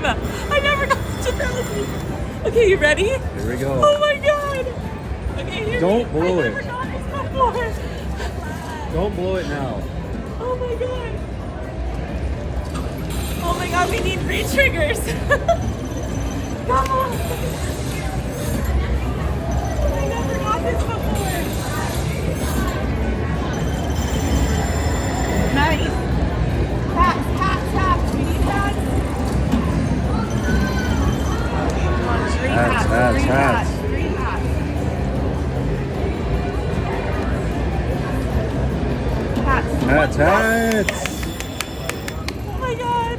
time. I never got such a penalty. Okay, you ready? Here we go. Oh my god. Okay, here Don't blow I it. never got this before. Don't blow it now. Oh my god. Oh my god, we need re-triggers. Come on. I never got this before. Nice. Taps, taps, taps. We need that. Come on, three taps, three taps, three taps. Taps. Hats, hats. Oh my god.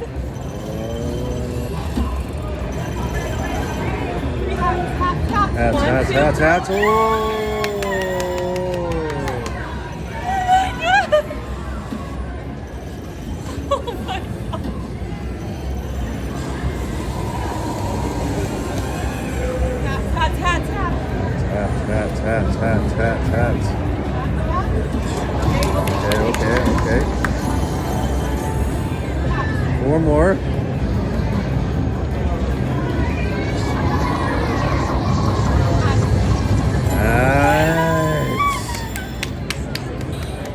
Three taps, taps, taps. Hats, One, hats, two, hats, hats. Oh! Oh my god. Taps, taps, taps, taps. Hats, hats, hats, hats, hats, hats. Okay, okay, okay. Four more. Nice.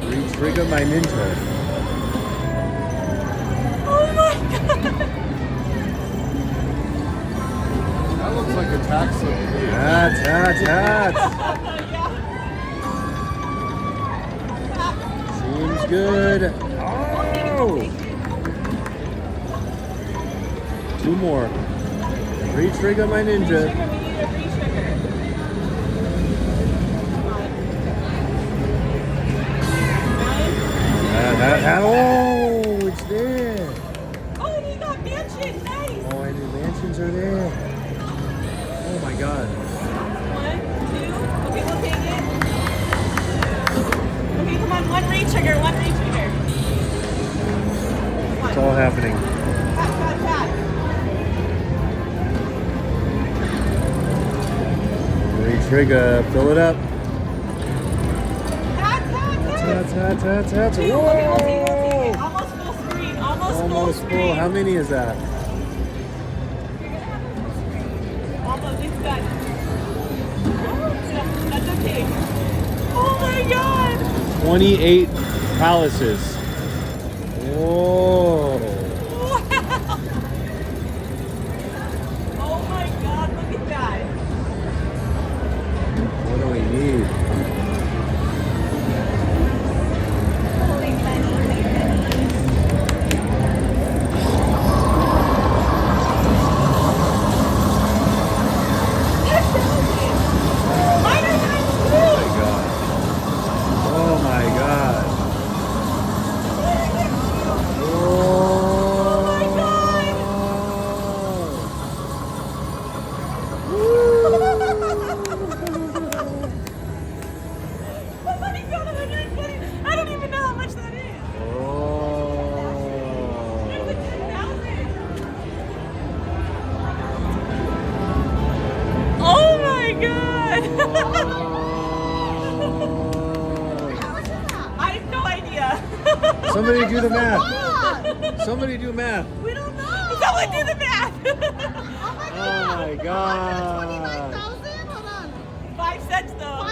Re-trigger my ninja. Oh my god. That looks like a tax slip. Hats, hats, hats. Seems good. Oh! Two more. Re-trigger my ninja. We need a re-trigger. Oh, it's there. Oh, and you got mansion. Nice. Oh, and the mansions are there. Oh my god. 1, 2. Okay, we'll take it. Okay, come on. One re-trigger. One re-trigger. It's all happening. Tap, tap, tap. Re-trigger. Fill it up. Tap, tap, tap. Hats, hats, hats, hats. Two. Okay, we'll take it. We'll take it. Almost full screen. Almost full Almost screen. full. How many is that? Almost. It's done. That's okay. Oh my god. 28 palaces. Whoa. Wow. Oh my god, look at that. What do we need? Holy penny, holy penny. Mine are times Oh two. my god. Oh my god. Oh my god. Somebody got 120. I don't even know how much that is. There's like 10,000. Oh my god. I have no idea. Somebody do the math. Somebody do math. We don't know. Someone do the math. Oh my god. 5 cents though.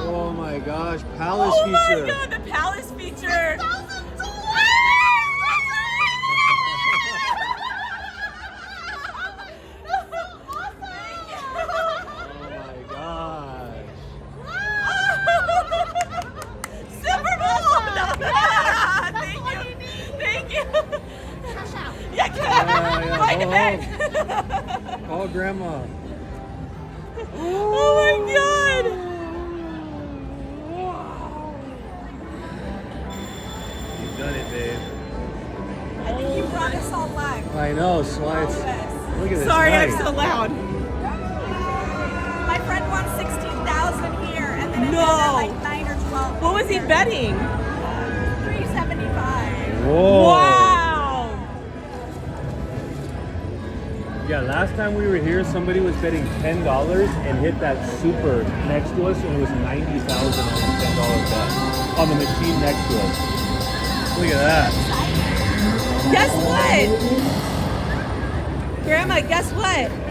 Oh my gosh. Palace Oh my feature. god, the palace feature. Oh my gosh. SUPERBOWL! Thank you. Thank you. Yeah, yeah. find a bed. Call grandma. Oh my god. You've done it, babe. I think you brought us all luck. I know, Slides. Look at this. Sorry, night. I'm so loud. My friend won 16,000 here, and then No. another like 9 or 12. What was he betting? 375. Whoa. Wow. Yeah, last time we were here, somebody was betting $10 and hit that super next to us, and it was 90,000 on the $10 bet on the machine next to us. Look at that. Guess what? Grandma, guess what?